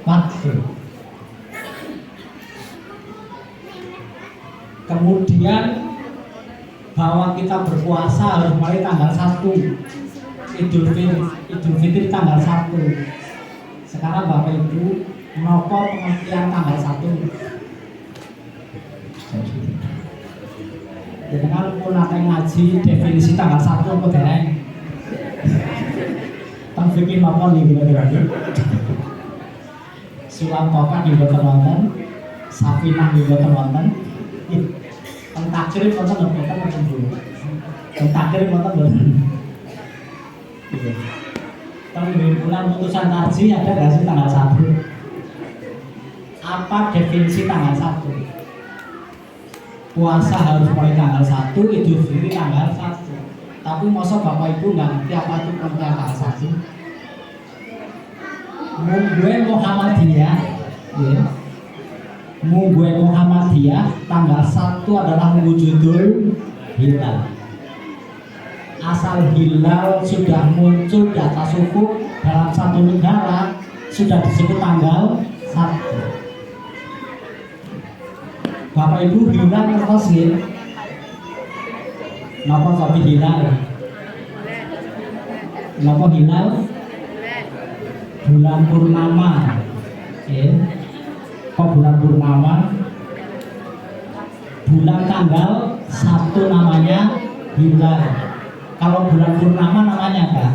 waktu. Kemudian bahwa kita berpuasa harus mulai tanggal 1 Idul Fitri tanggal 1. Sekarang Bapak Ibu menapa pengertian tanggal 1? Dengan pun nate ngaji definisi tanggal 1 apa dereng? Teng fikih napa niki kira-kira? Sulam Toka di boten wonten, Safinah di boten wonten. Teng takrib wonten boten dulu. Teng takrib wonten boten. Teng bulan putusan tarji ada nggak sih tanggal 1? Apa definisi tanggal 1? Puasa harus mulai tanggal 1, Idul Fitri tanggal 1. Tapi masa Bapak Ibu nggak ngerti apa itu pengertian tanggal 1? Munggue Muhammadiyah, ya. Munggue Muhammadiyah tanggal 1 adalah wujudul hilal. Asal hilal sudah muncul di atas ufuk dalam satu negara sudah disebut tanggal 1. Bapak Ibu hilal ngertos nggih? Napa kopi hilal? Napa hilal? Bulan purnama. Kok bulan purnama? Bulan tanggal 1 namanya hilal. Kalau bulan purnama namanya apa?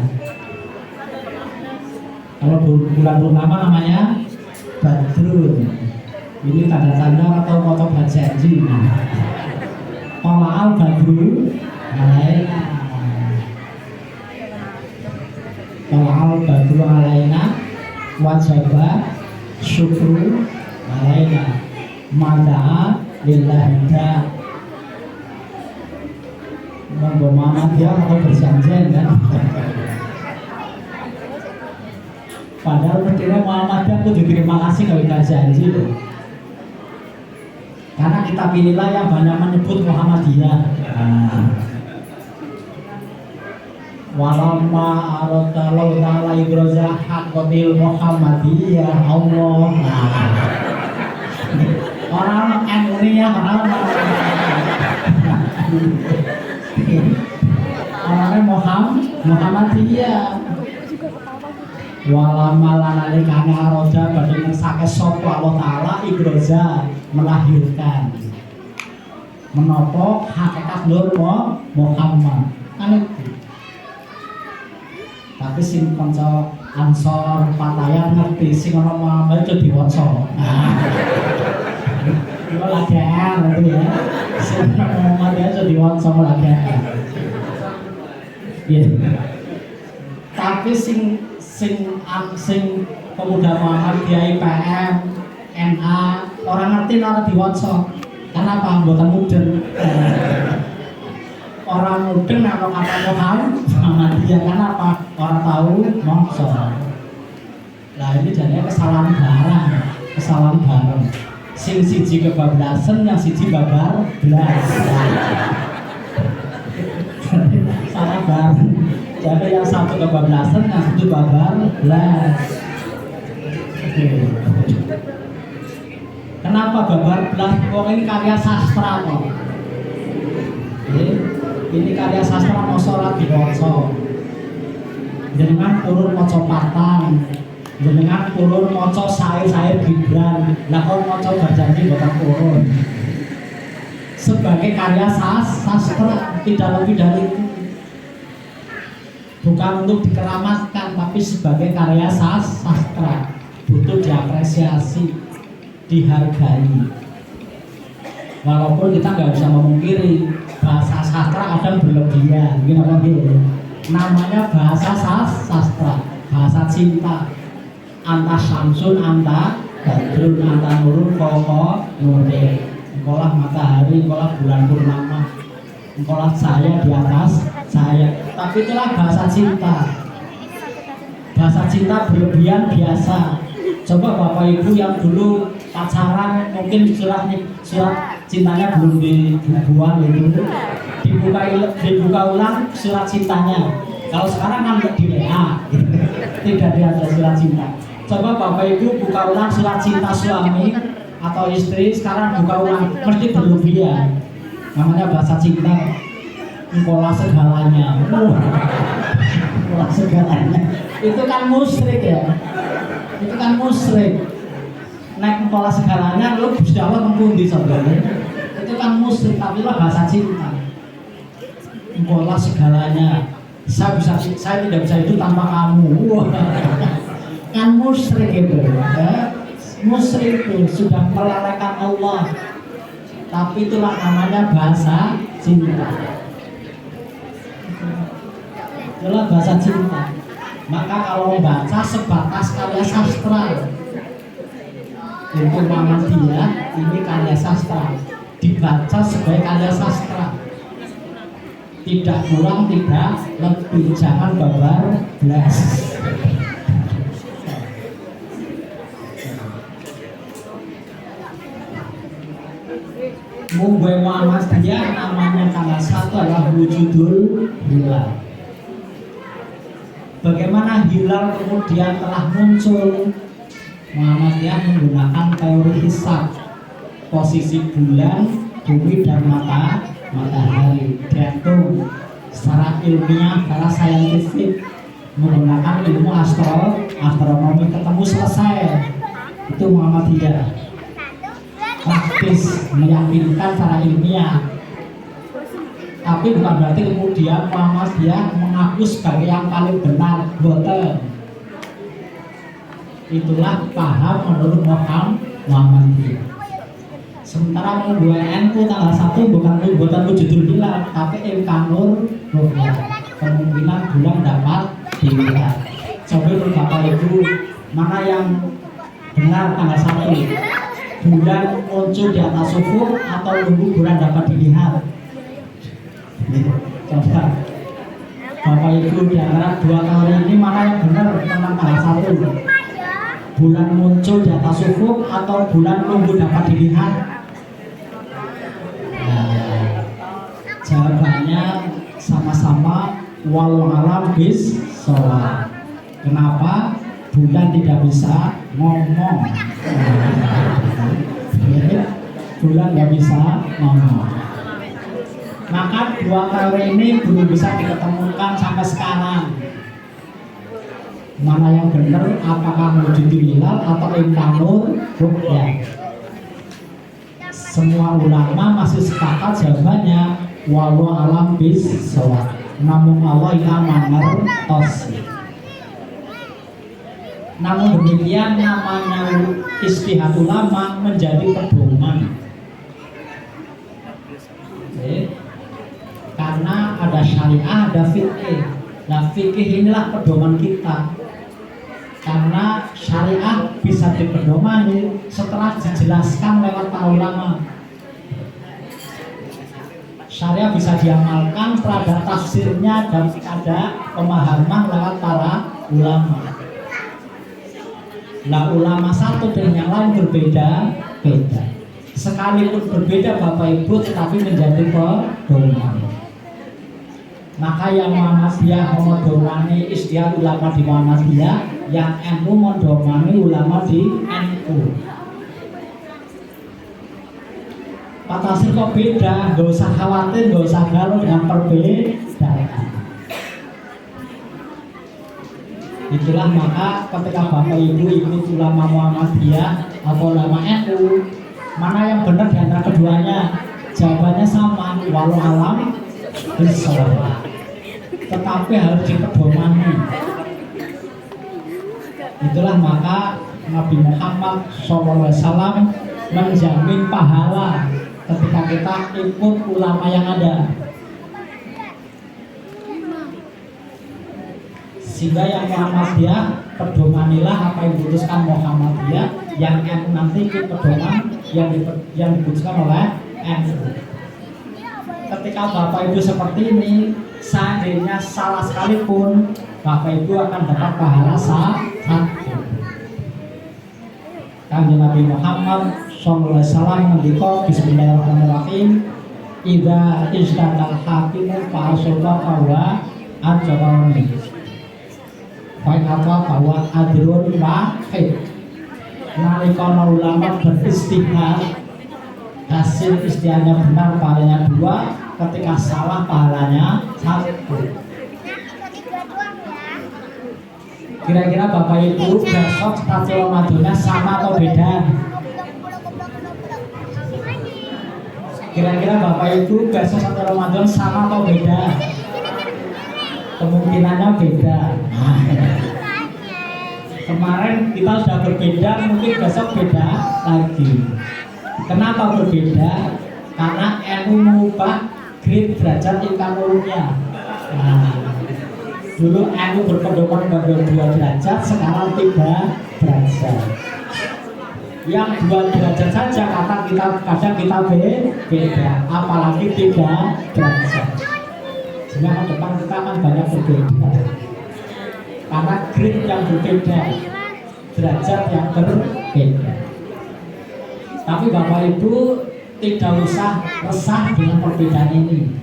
Kalau bulan purnama namanya badrun. Ini tanda-tanda atau foto janji. Tola'al badru alaina. Tola'al badru alaina wajaba syukru alaina mada'a lillahida. Monggo Muhammad ya atau berjanjian kan? Padahal mestinya Muhammadiyah itu diterima kasih kalau kita janji loh. Karena kita pilihlah yang banyak menyebut Muhammadiyah. Walamma arata laula ibraza haqqatil Muhammadiyah Allah. Orang NU ya orangnya Muhammadiyah. Walamalanane kana roda badhe ngesake sapa Allah taala igroza melahirkan menapa hakikat Nur Muhammad kan itu. Tapi sing kanca Ansor Patayan ngerti sing ana Muhammad itu diwaca. Itu lagi itu ya. Sing Muhammad itu diwaca lagi. Ya. Tapi sing pemuda Muhammadiyah PM NA orang ngerti orang diwaca. Kenapa mboten mudeng? Orang mudeng nek kata Muhammadiyah kenapa? Orang tahu mongso. Nah ini jadinya kesalahan bareng. Sing siji kebablasan, yang siji babar blas. Salah bareng. Jadi yang satu kebablasan, yang satu babar blas. Kenapa babar blas? Oh ini karya sastra kok. Ini karya sastra mosorat diwaca. Jenengan purun maca Patan, jenengan purun maca sair Gibran. Lah kok maca berjanji boten purun. Sebagai karya sastra tidak lebih dari itu. Bukan untuk dikeramatkan, tapi sebagai karya sastra butuh diapresiasi, dihargai. Walaupun kita nggak bisa memungkiri bahasa sastra kadang berlebihan, gitu. Namanya bahasa sastra, bahasa cinta. Anta Samsun, anta Badrun, anta Nurun, koko Nuril. Engkaulah matahari, engkaulah bulan purnama, engkaulah saya di atas saya. Tapi itulah bahasa cinta. Bahasa cinta berlebihan biasa. Coba Bapak Ibu yang dulu pacaran, mungkin surat cintanya belum dibuang itu, dibuka ulang surat cintanya. Kalau sekarang kan di WA, tidak ada surat cinta. Coba Bapak Ibu buka ulang surat cinta suami atau istri, sekarang buka ulang, mesti berlebihan. Namanya bahasa cinta, engkaulah segalanya. Engkaulah segalanya. Itu kan musyrik ya. Itu kan musyrik. Nek engkaulah segalanya, lu Gusti Allah mempundi saudara. Itu kan musyrik, tapi lah bahasa cinta. Engkaulah segalanya. Saya tidak bisa hidup tanpa kamu. Kan musyrik itu ya. Musyrik itu sudah melelehkan Allah, tapi itulah namanya bahasa cinta. Itulah bahasa cinta. Maka kalau membaca sebatas karya sastra, untuk Muhammadiyah ini karya sastra, dibaca sebagai karya sastra, tidak kurang tidak lebih, jangan bablas. Mumbai Muhammadiyah namanya salah satu adalah wujudul hilal. Bagaimana hilal kemudian telah muncul? Muhammadiyah menggunakan teori hisab, posisi bulan, bumi dan matahari dihitung secara ilmiah, secara saintifik, menggunakan ilmu astronomi, ketemu selesai. Itu Muhammadiyah. Praktis, meyakinkan secara ilmiah, tapi bukan berarti kemudian Muhammadiyah mengaku sebagai yang paling benar. Boten. Itulah paham menurut Muhammadiyah. Sementara menurut NU tanggal 1 bukan wujudul hilal, tapi imkanur ru'yah, kemungkinan bulan dapat dilihat. Coba menurut Bapak Ibu, mana yang benar tanggal 1? Bulan muncul di atas ufuk atau nunggu bulan dapat dilihat? Coba Bapak Ibu, di antara dua teori ini mana yang benar tentang tanggal 1? Bulan muncul di atas ufuk atau bulan nunggu dapat dilihat? Nah, jawabannya sama-sama walau alam bis sholat. Kenapa? Bulan tidak bisa ngomong. Bulan nggak bisa ngomong. Maka dua teori ini belum bisa diketemukan sampai sekarang. Mana yang benar, apakah wujudul hilal atau imkanur ru'yah? Semua ulama masih sepakat jawabannya walau alam bis sholat. Namun Allah yang mengerti. Namun demikian namanya ijtihad ulama menjadi pedoman. Karena ada syariah, ada fikih. Nah, fikih inilah pedoman kita. Karena syariah bisa dipedomani setelah dijelaskan lewat para ulama. Syariah bisa diamalkan setelah ada tafsirnya dan ada pemahaman lewat para ulama. Nah, ulama satu dengan yang lain berbeda-beda. Sekalipun berbeda Bapak Ibu, tetapi menjadi pedoman. Maka yang Muhammadiyah memedomani ijtihad ulama di Muhammadiyah, yang NU memedomani ulama di NU. Pak Tasir kok beda? Gak usah khawatir, gak usah galau dengan perbedaan. Itulah maka ketika Bapak Ibu ikut ulama Muhammadiyah atau ulama NU, mana yang benar di antara keduanya? Jawabannya sama, walau alam bisawab. Tetapi harus dipedomani. Itulah maka Nabi Muhammad SAW menjamin pahala ketika kita ikut ulama yang ada. Sehingga yang Muhammadiyah pedomanilah apa yang diputuskan Muhammadiyah, yang NU nanti ikut pedoman yang diputuskan oleh NU. Ketika Bapak Ibu seperti ini, seandainya salah sekalipun, Bapak Ibu akan dapat pahala satu. Kanjeng Nabi Muhammad SAW mendikau Bismillahirrahmanirrahim, idza ijtahadal hakimu fa asaba fahuwa ajrani. fatwa bahwa adrun wahid. Nalika ulama beristihad, hasil istihadnya benar pahalanya 2, ketika salah pahalanya 1. Kira-kira Bapak Ibu besok satu Ramadannya sama atau beda? Kira-kira Bapak Ibu besok satu Ramadan sama atau beda? Kemungkinannya beda. Nah, kemarin kita sudah berbeda, mungkin besok beda lagi. Kenapa berbeda? Karena ilmu mengubah grade derajat tingkat nurunnya. Nah, dulu ilmu berpedoman pada 2 derajat, sekarang 3 derajat. Yang 2 derajat saja kata kita kadang kita beda, apalagi 3 derajat. Sehingga ke depan kita akan banyak berbeda. Karena grade yang berbeda, derajat yang berbeda. Tapi Bapak Ibu tidak usah resah dengan perbedaan ini.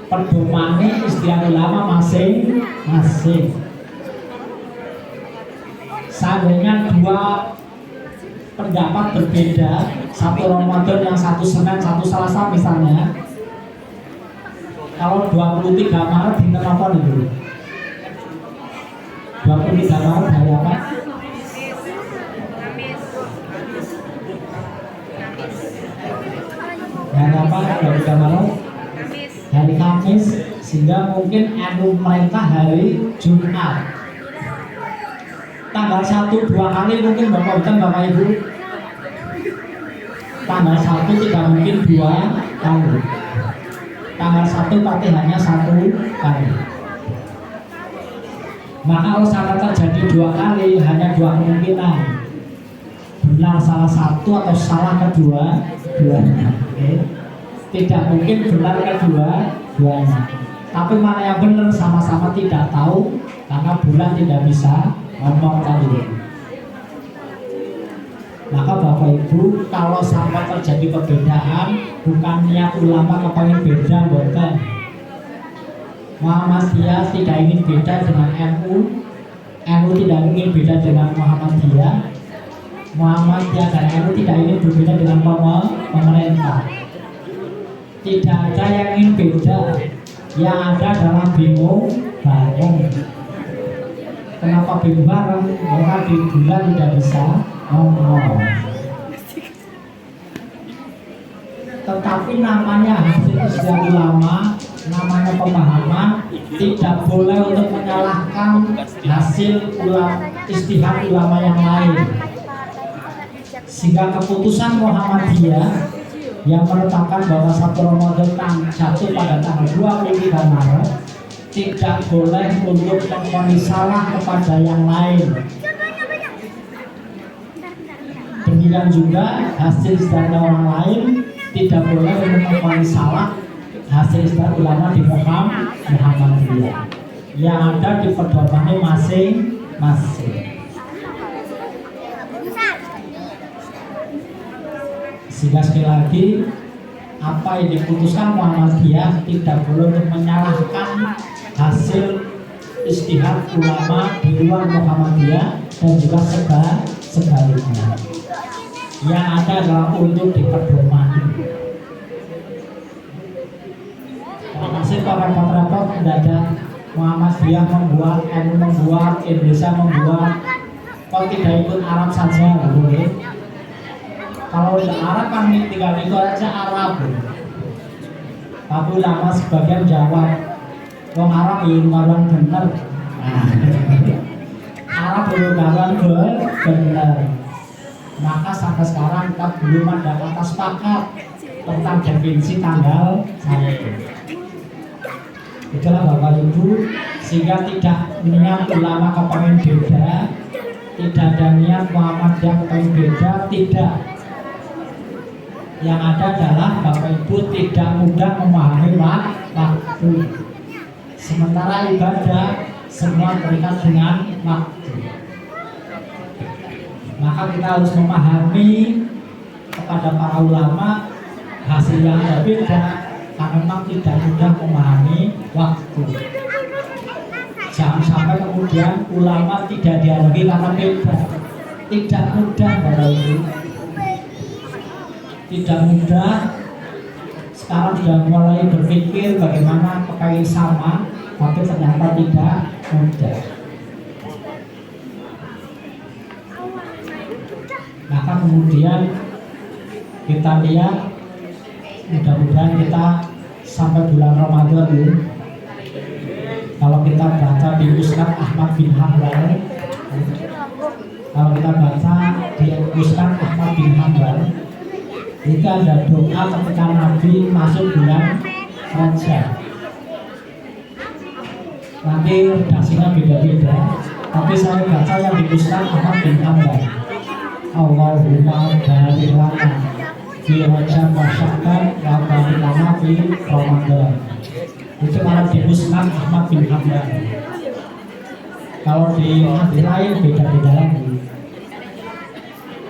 Pedomannya istihad ulama masing-masing. Seandainya 2 pendapat berbeda, satu Ramadan yang satu Senin, satu Selasa misalnya. Kalau 23 Maret dinten apa nih? 23 Maret hari apa? Hari apa? 23 Maret? Hari Kamis, sehingga mungkin anu mereka hari Jumat. Tanggal 1-2 kali mungkin Bapak Ibu. Tanggal 1 tidak mungkin 2 kali. Tanggal 1 pasti hanya 1 kali. Maka kalau salah terjadi 2 kali, hanya 2 kemungkinan. Benar salah satu atau salah kedua-duanya. Tidak mungkin benar kedua-duanya. Tapi mana yang benar sama-sama tidak tahu, karena bulan tidak bisa ngomong tadi. Maka Bapak Ibu, kalau sampai terjadi perbedaan, bukan niat ulama kepengen beda, bukan. Muhammadiyah tidak ingin beda dengan NU, NU tidak ingin beda dengan Muhammadiyah, Muhammadiyah dan NU tidak ingin berbeda dengan pemerintah. Tidak ada yang ingin beda, yang ada adalah bingung bareng. Kenapa bingung bareng? Karena di bulan tidak bisa ngomong. Tetapi namanya hasil istihad ulama, namanya pemahaman, tidak boleh untuk menyalahkan hasil istihad ulama yang lain. Sehingga keputusan Muhammadiyah yang menetapkan bahwa 1 Ramadan jatuh pada tanggal 23 Maret tidak boleh untuk memvonis salah kepada yang lain. Demikian juga hasil istihad orang lain tidak boleh untuk memvonis salah hasil istihad ulama di Muhammadiyah. Yang ada di pedomannya masing-masing. Sehingga sekali lagi, apa yang diputuskan Muhammadiyah tidak boleh untuk menyalahkan hasil istihad ulama di luar Muhammadiyah dan juga sebaliknya. Yang ada adalah untuk diperdomani. Hasil repot-repot tidak ada. Muhammadiyah membuat, NU membuat, Indonesia membuat. Kalau tidak ikut Arab saja, boleh. Kalau Arab kan tinggal itu aja Arab. Tapi ulama sebagian jawab, wong Arab ya ngaruan bener. Arab ya ngaruan bener. Maka sampai sekarang kita belum ada kata sepakat tentang definisi tanggal 1. Itulah Bapak Ibu, sehingga tidak niat ulama kepengen beda, tidak ada niat Muhammadiyah kepengen beda, tidak. Yang ada adalah Bapak Ibu tidak mudah memahami waktu. Sementara ibadah semua terikat dengan waktu. Maka kita harus memahami kepada para ulama hasil yang berbeda, karena memang tidak mudah memahami waktu. Jangan sampai kemudian ulama tidak dialogi karena beda. Tidak mudah Bapak Ibu. Tidak mudah. Sekarang sudah mulai berpikir bagaimana kepengen sama, tapi ternyata tidak mudah. Maka kemudian kita lihat, mudah-mudahan kita sampai bulan Ramadan ya. Kalau kita baca di Ustaz Ahmad bin Hanbal, kalau kita baca di Ustaz Ahmad bin Hanbal, itu ada doa ketika Nabi masuk bulan Rajab. Nanti redaksinya beda-beda, tapi saya baca yang di Ustaz Ahmad bin Hanbal. Allahumma barik lana fi Rajab wa Sya'ban wa barik lana fi Ramadan. Itu malah di Musnad Ahmad bin Hanbal. Kalau di hadis lain beda-beda lagi.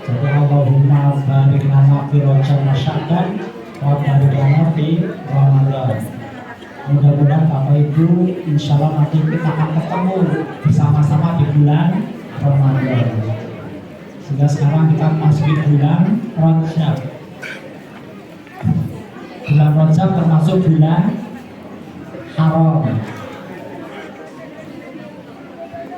Jadi Allahumma barik lana fi Rajab wa Sya'ban wa barik lana fi Ramadan. Mudah-mudahan Bapak Ibu insya Allah nanti kita akan ketemu bersama-sama di bulan Ramadan. Sehingga sekarang kita masuk bulan Rajab. Bulan Rajab termasuk bulan haram.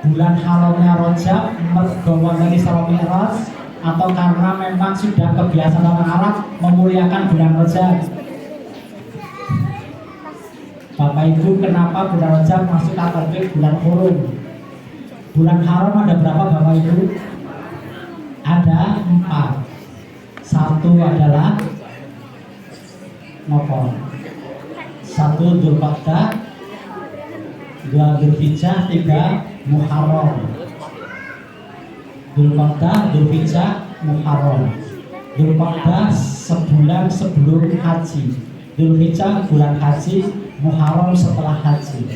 Bulan haramnya Rajab mergo wonten Isra Mi'raj atau karena memang sudah kebiasaan orang Arab memuliakan bulan Rajab. Bapak Ibu, kenapa bulan Rajab masuk kategori bulan hurum? Bulan haram ada berapa Bapak Ibu? Ada 4. Satu adalah nopo. 1 Dzulqa'dah, 2 Dzulhijjah, 3 Muharram. Dzulqa'dah, Dzulhijjah, Muharram. Dzulqa'dah sebulan sebelum haji, Dzulhijjah bulan haji, Muharram setelah haji.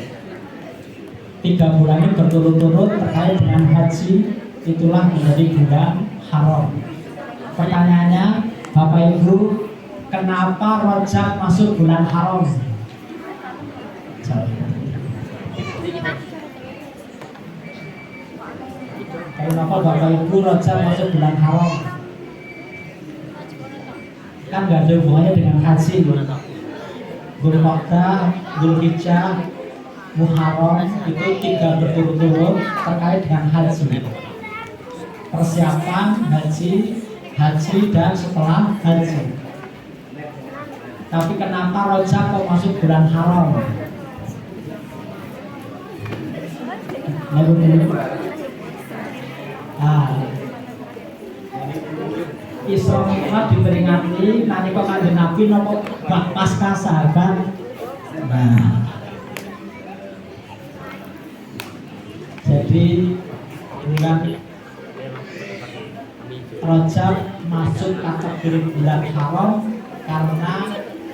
3 bulan ini berturut-turut terkait dengan haji, itulah menjadi bulan haram. Pertanyaannya, Bapak Ibu, kenapa Rajab masuk bulan haram? Kenapa Bapak Ibu Rajab masuk bulan haram? Kan gak ada hubungannya dengan haji. Dzulqa'dah, Dzulhijjah, Muharram itu 3 berturut-turut terkait dengan haji. Persiapan haji, haji dan setelah haji. Tapi kenapa Rajab kok masuk bulan haram? Isra Mi'raj diperingati nalika Kanjeng Nabi napa pasca sahabat. Jadi bulan Rajab masuk kategori bulan haram karena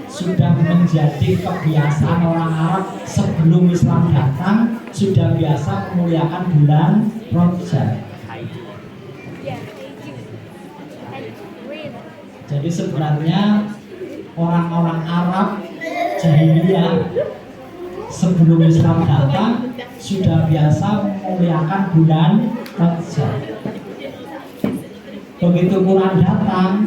sudah menjadi kebiasaan orang Arab sebelum Islam datang, sudah biasa memuliakan bulan Rajab. Jadi sebenarnya orang-orang Arab jahiliyah sebelum Islam datang sudah biasa memuliakan bulan Rajab. Begitu Quran datang,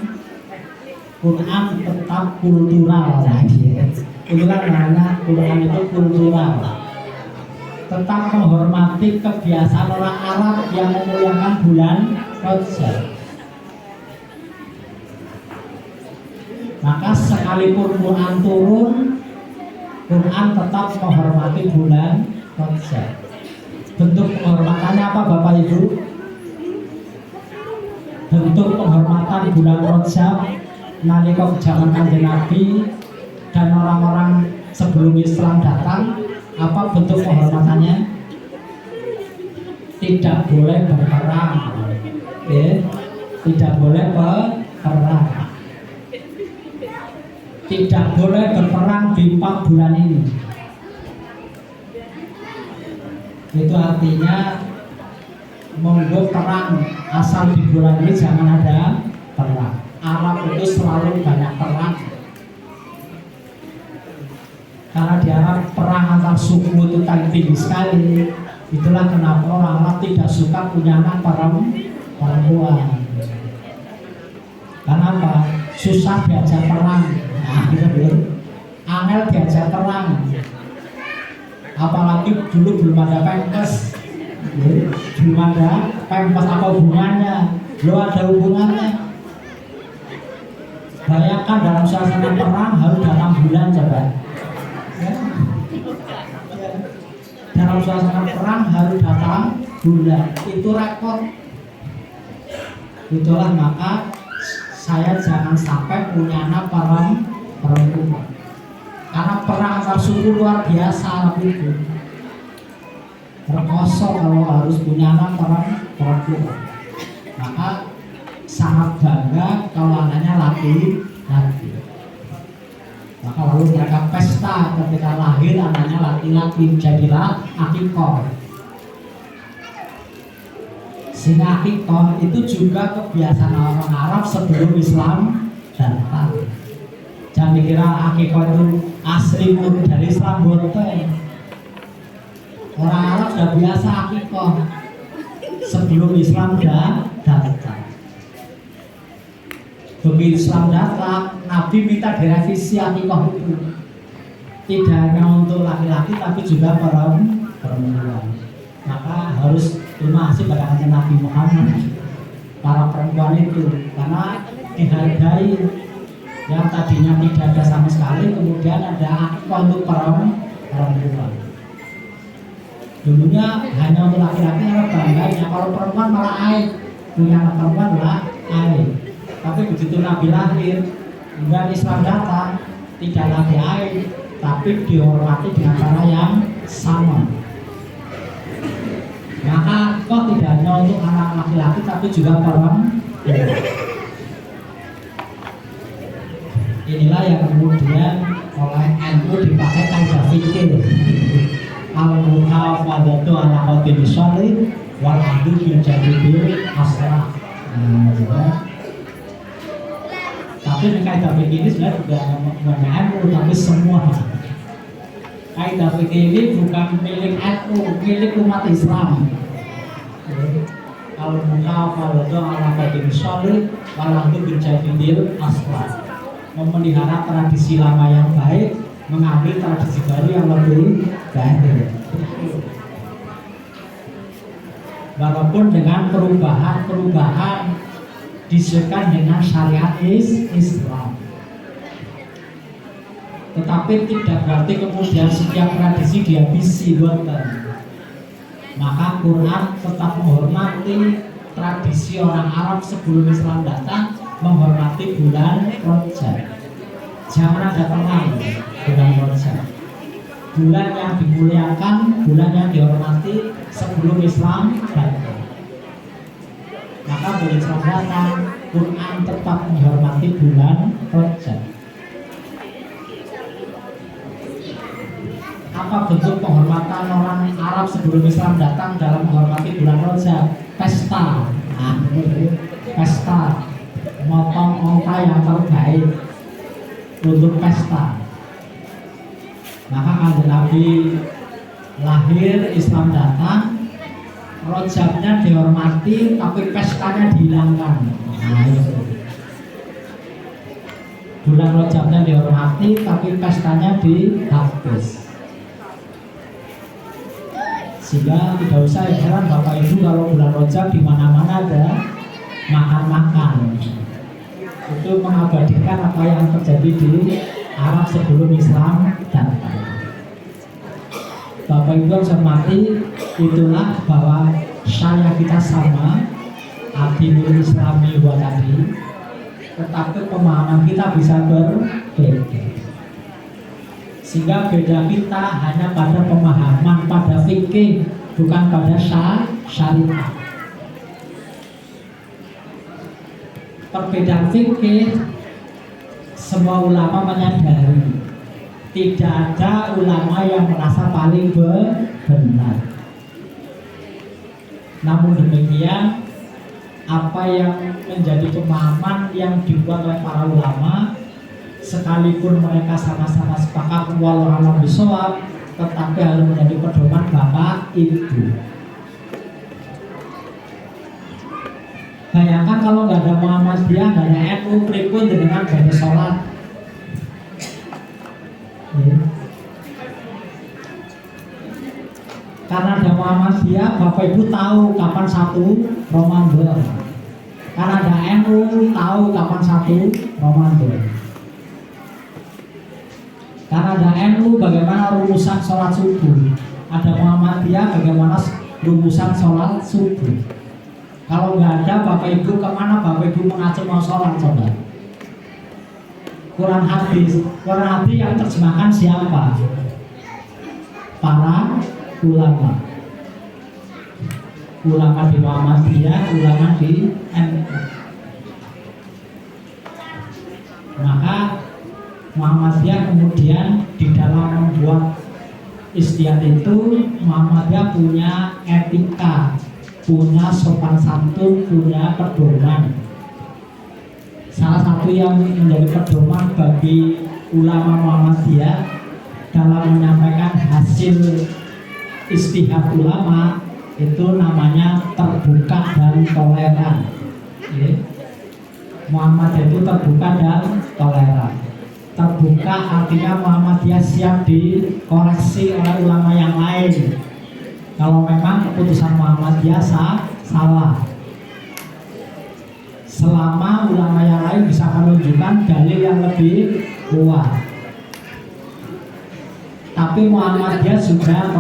Quran tetap kultural lagi. Itu kan namanya Quran itu kultural. Tetap menghormati kebiasaan orang Arab yang memuliakan bulan Rajab. Maka sekalipun Quran turun, Quran tetap menghormati bulan Rajab. Bentuk penghormatannya apa Bapak Ibu? Bentuk penghormatan bulan Rajab nalika zaman Kanjeng Nabi dan orang-orang sebelum Islam datang, apa bentuk penghormatannya? Tidak boleh berperang, tidak boleh berperang. Tidak boleh berperang di 4 bulan ini. Itu artinya monggo perang, asal di bulan ini jangan ada perang. Arab itu selalu banyak perang. Karena di Arab perang antar suku itu tinggi sekali. Itulah kenapa orang Arab tidak suka punya anak perempuan. Kenapa? Susah diajak perang. Nah, gitu. Angel diajak perang. Apalagi dulu belum ada pempes. Belum ada pempes, apa hubungannya? Belum ada hubungannya. Bayangkan dalam suasana perang harus datang bulan, coba. Ya. Dalam suasana perang harus datang bulan. Itu rekor. Itulah maka saya jangan sampai punya anak perempuan. Karena perang antar suku luar biasa Arab itu. Terkosong kalau harus punya anak perempuan. Maka sangat bangga kalau anaknya laki. Maka lalu mereka pesta ketika lahir anaknya laki-laki, jadilah akikoh. Sehingga akikoh itu juga kebiasaan orang Arab sebelum Islam datang. Jangan dikira akikoh itu asli dari Islam, boten. Orang Arab sudah biasa akikoh sebelum Islam datang. Begitu Islam datang, Nabi minta direvisi akikoh itu. Tidak hanya untuk laki-laki tapi juga perempuan. Maka harus masih pada hanya Nabi Muhammad para perempuan itu, karena dihargai. Yang tadinya tidak ada sama sekali, kemudian ada akikoh untuk perempuan. Dulunya hanya untuk laki-laki, karena bangganya kalau perempuan malah aib, punya anak perempuan lah aib. Tapi begitu Nabi lahir, kemudian Islam datang, tidak lagi aib, tapi dihormati dengan cara yang sama. Maka kok tidak hanya untuk anak laki-laki, tapi juga perempuan. Inilah yang kemudian oleh NU dipakai kaidah fikih. Al-muhafadzatu ala qatil sholih wal adu bil jadibil aslah. Tapi kaidah fikih ini sebenarnya juga NU, tapi semua. Kaidah fikih ini bukan milik NU, milik umat Islam. Al-muhafadzatu ala qatil sholih wal adu bil jadibil aslah. Memelihara tradisi lama yang baik, mengambil tradisi baru yang lebih baik. Walaupun dengan perubahan disesuaikan dengan syariat Islam, tetapi tidak berarti kemudian setiap tradisi dihabisi, boten. Maka Quran tetap menghormati tradisi orang Arab sebelum Islam datang, menghormati bulan Rajab. Jangan ada perang bulan Rajab. Bulan yang dimuliakan, bulan yang dihormati sebelum Islam datang. Maka bulan Islam datang, Quran tetap menghormati bulan Rajab. Apa bentuk penghormatan orang Arab sebelum Islam datang dalam menghormati bulan Rajab? Pesta. Nah, pesta. Motong onta yang terbaik untuk pesta. Maka Kanjeng Nabi lahir, Islam datang, Rajabnya dihormati tapi pestanya dihilangkan. Nah, itu. Bulan Rajabnya dihormati tapi pestanya dihapus. Sehingga tidak usah heran Bapak Ibu kalau bulan Rajab di mana-mana ada makan-makan. Itu mengabadikan apa yang terjadi di Arab sebelum Islam datang. Bapak Ibu hormati, itulah bahwa syariat kita sama, adinul islami wa tadi, tetapi pemahaman kita bisa berbeda. Sehingga beda kita hanya pada pemahaman, pada fikih, bukan pada syariat. Perbedaan fikih semua ulama menyadari, tidak ada ulama yang merasa paling benar. Namun demikian, apa yang menjadi pemahaman yang dibuat oleh para ulama, sekalipun mereka sama-sama sepakat wallahu a'lam bishawab, tetapi harus menjadi pedoman bapak ibu. Bayangkan kalau nggak ada Muhammadiyah, nggak ada NU, pripun dengan pada sholat. Karena ada Muhammadiyah, Bapak Ibu tahu kapan 1 Ramadan. Karena ada NU, tahu kapan 1 Ramadan. Karena ada NU, bagaimana rumusan sholat subuh. Ada Muhammadiyah, bagaimana rumusan sholat subuh. Kalau nggak ada, Bapak Ibu kemana Bapak Ibu mengacu mau sholat, coba? Quran hadis yang terjemahkan siapa? Para ulama. Ulama di Muhammadiyah, ulama di NU. Maka Muhammadiyah kemudian di dalam membuat istiad itu, Muhammadiyah punya etika, punya sopan santun, punya pedoman. Salah satu yang menjadi pedoman bagi ulama Muhammadiyah dalam menyampaikan hasil istihad ulama itu namanya terbuka dan toleran. Muhammadiyah itu terbuka dan toleran. Terbuka artinya Muhammadiyah siap dikoreksi oleh ulama yang lain kalau memang keputusan Muhammadiyah salah. Selama ulama yang lain bisa menunjukkan dalil yang lebih kuat. Tapi Muhammadiyah juga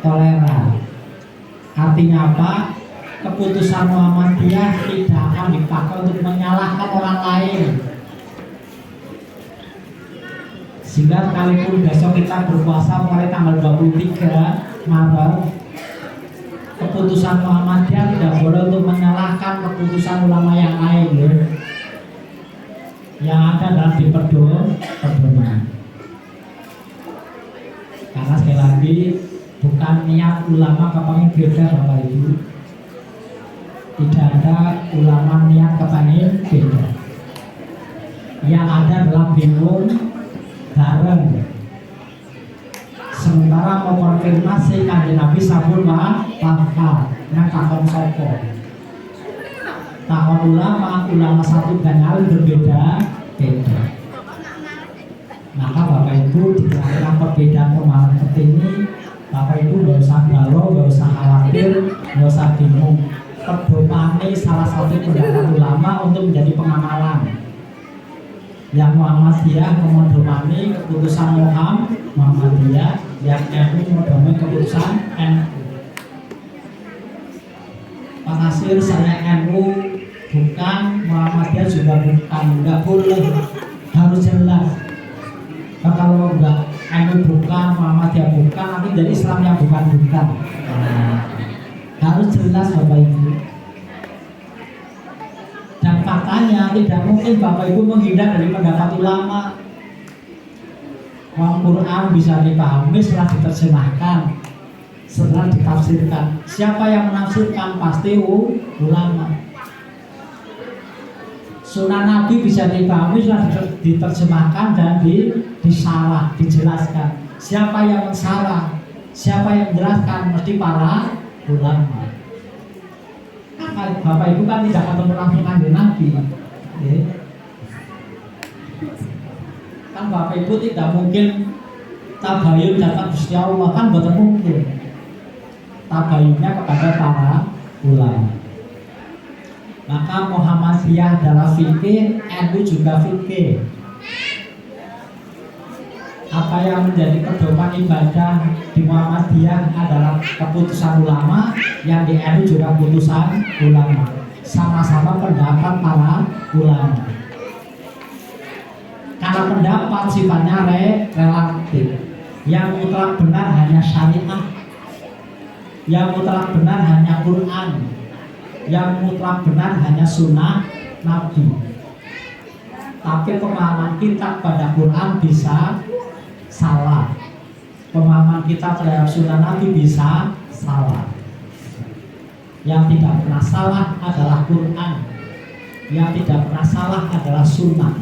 toleran. Artinya apa? Keputusan Muhammadiyah tidak akan dipakai untuk menyalahkan orang lain. Sehingga sekalipun besok kita berpuasa mulai tanggal 23 Maret, keputusan Muhammadiyah tidak boleh untuk menyalahkan keputusan ulama yang lain, ya. Yang ada dalam pedoman. Karena sekali lagi bukan niat ulama kepengen beda, Bapak Ibu. Tidak ada ulama niat kepengen beda. Yang ada adalah bingung bareng. Sementara mau konfirmasi kanjeng Nabi sabun lafal yang takon sopo. Takon ulama satu dan lain berbeda. Maka Bapak Ibu di tengah perbedaan pemahaman seperti ini, Bapak Ibu gak usah galau, gak usah khawatir, gak usah bingung. Pedoman ini salah satu pendapat ulama untuk menjadi pengamalan. Yang Muhammadiyah memedomani keputusan Muhammadiyah, yang NU memedomani keputusan NU. Panasir saya NU bukan, Muhammadiyah juga bukan, nggak boleh, harus jelas. Kalau enggak NU bukan, Muhammadiyah bukan, nanti dari Islam yang bukan. Harus jelas Bapak Ibu. Dan faktanya tidak mungkin Bapak Ibu menghindar dari pendapat ulama. Al-Quran bisa dipahami setelah diterjemahkan, setelah ditafsirkan. Siapa yang menafsirkan? Pasti ulama. Sunnah Nabi bisa dipahami setelah diterjemahkan dan disalah, dijelaskan. Siapa yang mensalah? Siapa yang menjelaskan? Mesti para ulama. Bapak Ibu kan tidak ketemu langsung kanjeng Nabi, ya. Kan Bapak Ibu tidak mungkin tabayun datang Gusti Allah, kan betul mungkin. Tabayunnya kepada para ulama. Maka Muhammadiyah adalah fikih, NU juga fikih. Apa yang menjadi pedoman ibadah di Muhammadiyah adalah keputusan ulama, yang di NU juga keputusan ulama. Sama-sama pendapat para ulama. Karena pendapat sifatnya relatif. Yang mutlak benar hanya syariat. Yang mutlak benar hanya Quran. Yang mutlak benar hanya sunnah Nabi. Tapi pemahaman kita pada Quran bisa salah. Pemahaman kita terhadap sunnah Nabi bisa salah. Yang tidak pernah salah adalah Quran. Yang tidak pernah salah adalah sunnah.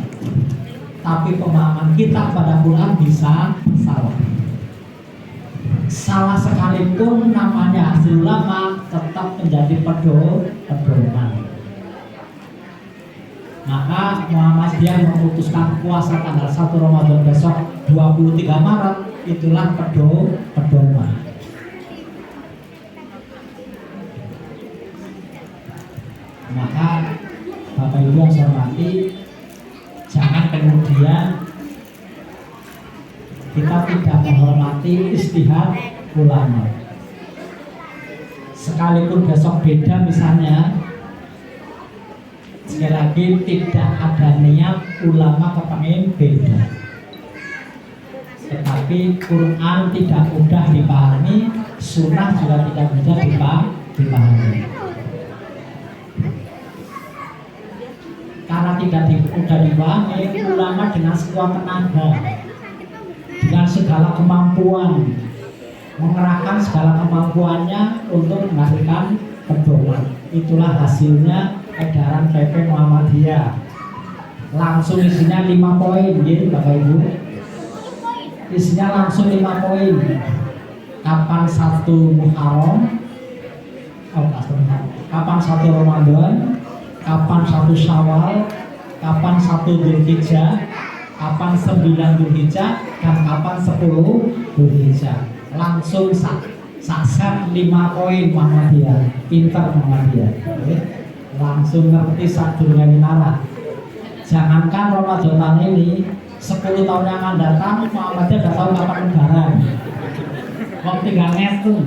Tapi pemahaman kita pada Quran bisa salah. salah sekalipun namanya hasil ulama tetap menjadi pedoman. Maka Muhammadiyah memutuskan puasa tanggal 1 Ramadan besok 23 Maret itulah pedoman. Maka Bapak Ibu yang saya hormati, jangan kemudian kita tidak menghormati istihad ulama. Sekalipun besok beda misalnya, sekali lagi tidak ada niat ulama kepengen beda. Tetapi Quran tidak mudah dipahami, sunnah juga tidak mudah dipahami. Karena tidak mudah dipahami, ulama dengan sekuat tenaga, dengan segala kemampuan, mengerahkan segala kemampuannya untuk menghasilkan pedoman. Itulah hasilnya edaran PP Muhammadiyah. Langsung isinya 5 poin, gitu Bapak Ibu. Isinya langsung 5 poin. Kapan 1 Muharram? Kapan 1 Ramadan? Kapan 1 Syawal? Kapan 1 Dzulhijjah? Kapan 9 Dzulhijjah? Dan kapan 10 Dzulhijjah? Langsung set 5 poin Muhammadiyah. Pintar Muhammadiyah. Langsung ngerti sak durunge minara. Jangankan Ramadan ini, 10 tahun yang akan datang Muhammadiyah sudah tahu kapan lebaran. Kok tinggal ngitung.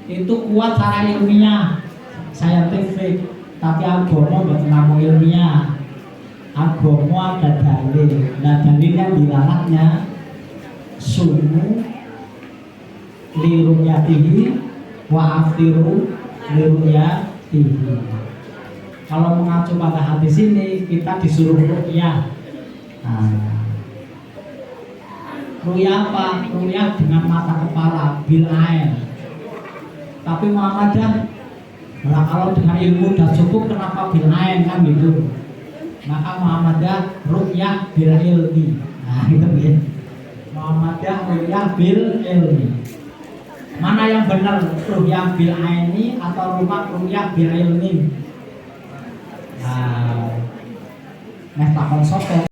Itu kuat secara ilmiah, saintifik, tapi agama nggak namung ilmiah. Agama ada dalil. Nah dalilnya dilarangnya sumu liruyatihi wa afiru liruyatihi. Kalau mengacu pada hadis ini, kita disuruh ru'yah. Ru'yah apa? Ru'yah dengan mata kepala, bil ain. Tapi Muhammadiyah, nah kalau dengan ilmu udah cukup, kenapa bil ain kan gitu? Maka Muhammadiyah ru'yah bil ilmi. Nah itu ya. Muhammadiyah ru'yah bil ilmi. Mana yang benar, ru'yah bil aini atau ru'yah bil ilmi? Nah, takon sopo.